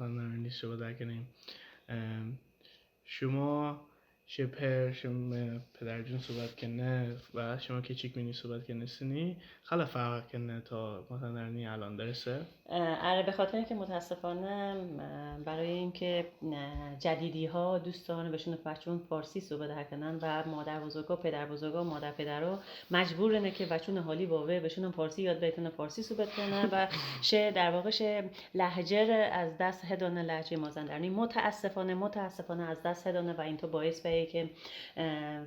سخنرانی صحبت کنیم. شما شما پدرجون صحبت کنه و شما که چیک منی صحبت کنه سنی خلا فرق کنه تا مثلا الان درسته؟ آره، به خاطر اینکه متاسفانه برای اینکه جدیدی ها دوستان بهشون بچون فارسی صحبت کنن و مادر بزرگا پدر بزرگا مادر پدرها مجبورنه که بچون حالی واوه بهشون فارسی یاد بهتون فارسی صحبت کنن و در واقع لهجه از دست هدانه لهجه مازندرانی متاسفانه از دست هدانه و این تو باعث به که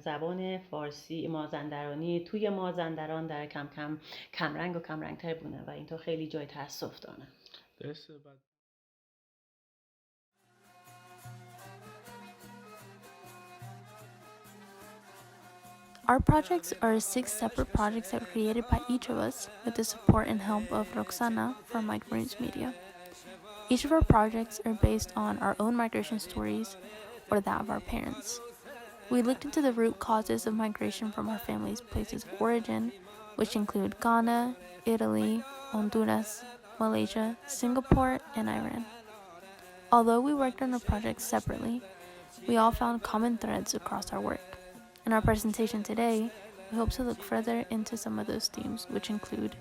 زبان فارسی مازندرانی توی مازندران در کم رنگ و کم رنگ تر بونه و این تو خیلی جای تاسف داره. درسته. Our projects are 6 separate projects that were created by each of us with the support and help of Roxana from Migrants Media. Each of our projects are based on our own migration stories or that of our parents. We looked into the root causes of migration from our family's places of origin, which include Ghana, Italy, Honduras, Malaysia, Singapore, and Iran. Although we worked on our projects separately, we all found common threads across our work. In our presentation today, we hope to look further into some of those themes, which include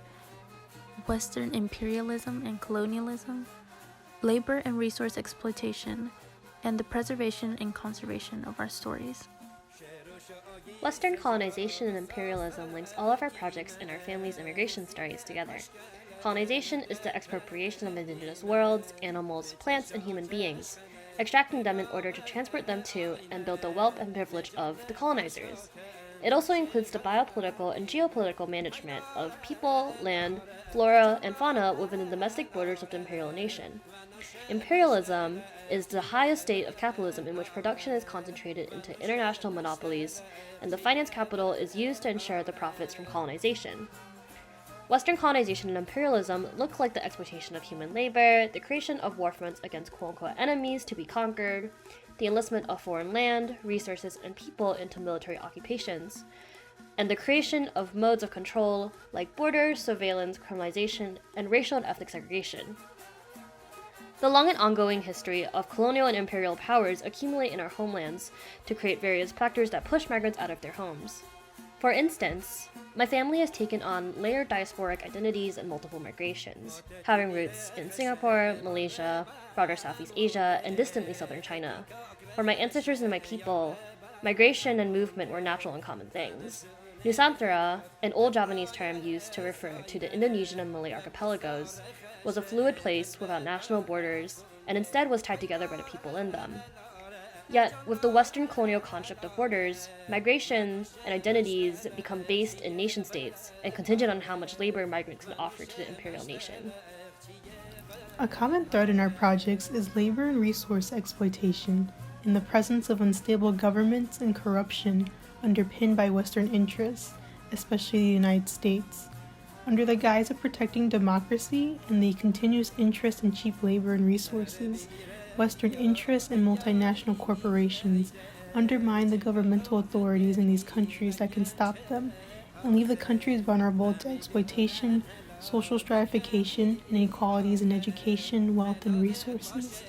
Western imperialism and colonialism, labor and resource exploitation, and the preservation and conservation of our stories. Western colonization and imperialism links all of our projects and our family's immigration stories together. Colonization is the expropriation of indigenous worlds, animals, plants, and human beings, extracting them in order to transport them to and build the wealth and privilege of the colonizers. It also includes the biopolitical and geopolitical management of people, land, flora, and fauna within the domestic borders of the imperial nation. Imperialism is the highest state of capitalism in which production is concentrated into international monopolies, and the finance capital is used to ensure the profits from colonization. Western colonization and imperialism look like the exploitation of human labor, the creation of war fronts against quote-unquote enemies to be conquered, the enlistment of foreign land, resources, and people into military occupations, and the creation of modes of control like borders, surveillance, criminalization, and racial and ethnic segregation. The long and ongoing history of colonial and imperial powers accumulate in our homelands to create various factors that push migrants out of their homes. For instance, my family has taken on layered diasporic identities and multiple migrations, having roots in Singapore, Malaysia, broader Southeast Asia, and distantly southern China. For my ancestors and my people, migration and movement were natural and common things. Nusantara, an old Javanese term used to refer to the Indonesian and Malay archipelagos, was a fluid place without national borders and instead was tied together by the people in them. Yet, with the Western colonial construct of borders, migration and identities become based in nation-states and contingent on how much labor migrants can offer to the imperial nation. A common thread in our projects is labor and resource exploitation in the presence of unstable governments and corruption underpinned by Western interests, especially the United States. Under the guise of protecting democracy and the continuous interest in cheap labor and resources, Western interests and multinational corporations undermine the governmental authorities in these countries that can stop them and leave the countries vulnerable to exploitation, social stratification, and inequalities in education, wealth, and resources.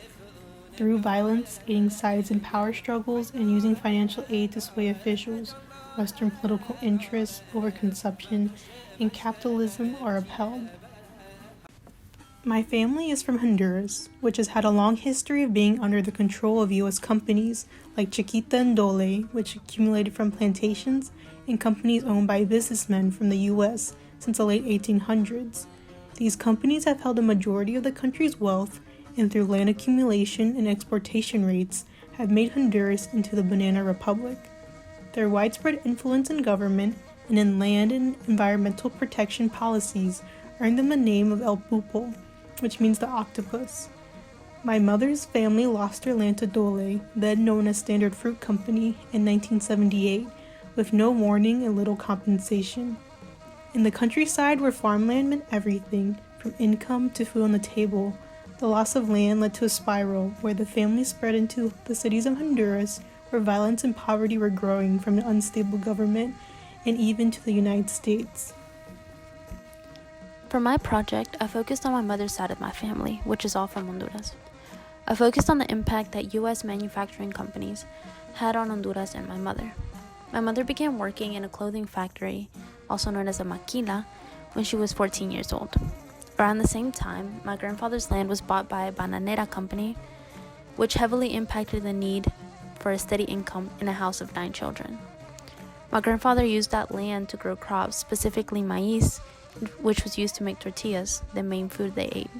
Through violence, aiding sides in power struggles, and using financial aid to sway officials, Western political interests, overconsumption, and capitalism are upheld. My family is from Honduras, which has had a long history of being under the control of U.S. companies like Chiquita and Dole, which accumulated from plantations, and companies owned by businessmen from the U.S. since the late 1800s. These companies have held a majority of the country's wealth, and through land accumulation and exportation rates, have made Honduras into the Banana Republic. Their widespread influence in government and in land and environmental protection policies earned them the name of El Pulpo, which means the octopus. My mother's family lost their land to Dole, then known as Standard Fruit Company, in 1978, with no warning and little compensation. In the countryside where farmland meant everything, from income to food on the table, the loss of land led to a spiral where the family spread into the cities of Honduras, where violence and poverty were growing from an unstable government, and even to the United States. For my project, I focused on my mother's side of my family, which is all from Honduras. I focused on the impact that U.S. manufacturing companies had on Honduras and my mother. My mother began working in a clothing factory, also known as a maquila, when she was 14 years old. Around the same time, my grandfather's land was bought by a bananera company, which heavily impacted the need for a steady income in a house of 9 children. My grandfather used that land to grow crops, specifically maize, which was used to make tortillas, the main food they ate.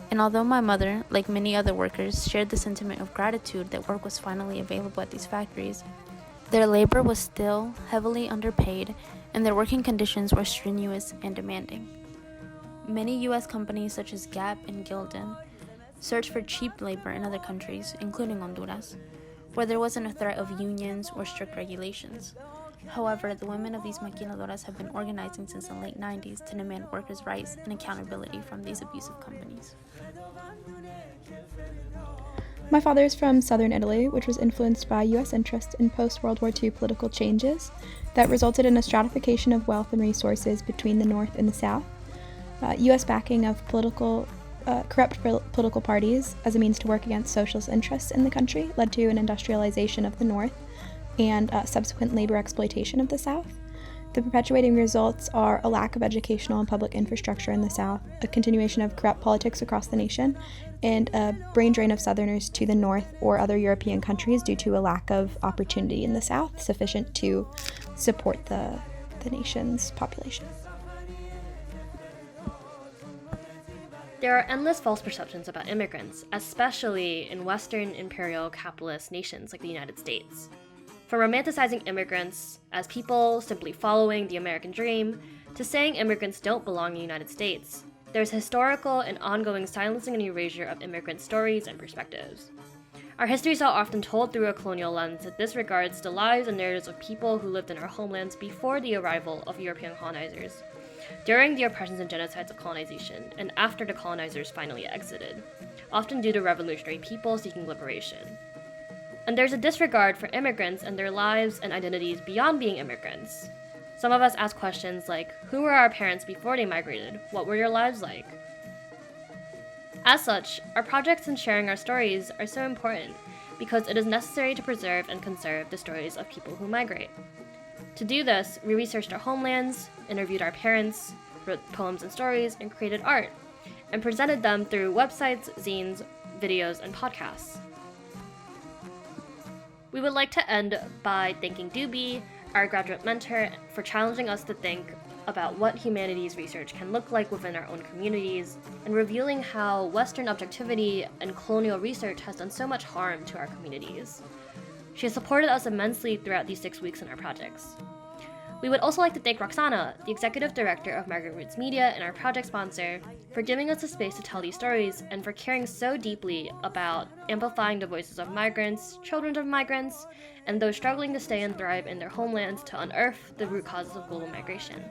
And although my mother, like many other workers, shared the sentiment of gratitude that work was finally available at these factories, their labor was still heavily underpaid and their working conditions were strenuous and demanding. Many U.S. companies such as Gap and Gildan searched for cheap labor in other countries, including Honduras, where there wasn't a threat of unions or strict regulations. However, the women of these maquiladoras have been organizing since the late 90s to demand workers' rights and accountability from these abusive companies. My father is from southern Italy, which was influenced by U.S. interest in post-World War II political changes that resulted in a stratification of wealth and resources between the North and the South. U.S. backing of corrupt political parties as a means to work against socialist interests in the country led to an industrialization of the North and subsequent labor exploitation of the South. The perpetuating results are a lack of educational and public infrastructure in the South, a continuation of corrupt politics across the nation, and a brain drain of Southerners to the North or other European countries due to a lack of opportunity in the South sufficient to support the nation's population. There are endless false perceptions about immigrants, especially in Western imperial capitalist nations like the United States. From romanticizing immigrants as people simply following the American dream, to saying immigrants don't belong in the United States, there's historical and ongoing silencing and erasure of immigrant stories and perspectives. Our history is so often told through a colonial lens that disregards the lives and narratives of people who lived in our homelands before the arrival of European colonizers, during the oppressions and genocides of colonization, and after the colonizers finally exited, often due to revolutionary people seeking liberation. And there's a disregard for immigrants and their lives and identities beyond being immigrants. Some of us ask questions like, who were our parents before they migrated? What were your lives like? As such, our projects and sharing our stories are so important because it is necessary to preserve and conserve the stories of people who migrate. To do this, we researched our homelands, interviewed our parents, wrote poems and stories, and created art, and presented them through websites, zines, videos, and podcasts. We would like to end by thanking Doobie, our graduate mentor, for challenging us to think about what humanities research can look like within our own communities, and revealing how Western objectivity and colonial research has done so much harm to our communities. She has supported us immensely throughout these 6 weeks in our projects. We would also like to thank Roxana, the executive director of Migrant Roots Media and our project sponsor, for giving us the space to tell these stories and for caring so deeply about amplifying the voices of migrants, children of migrants, and those struggling to stay and thrive in their homelands to unearth the root causes of global migration.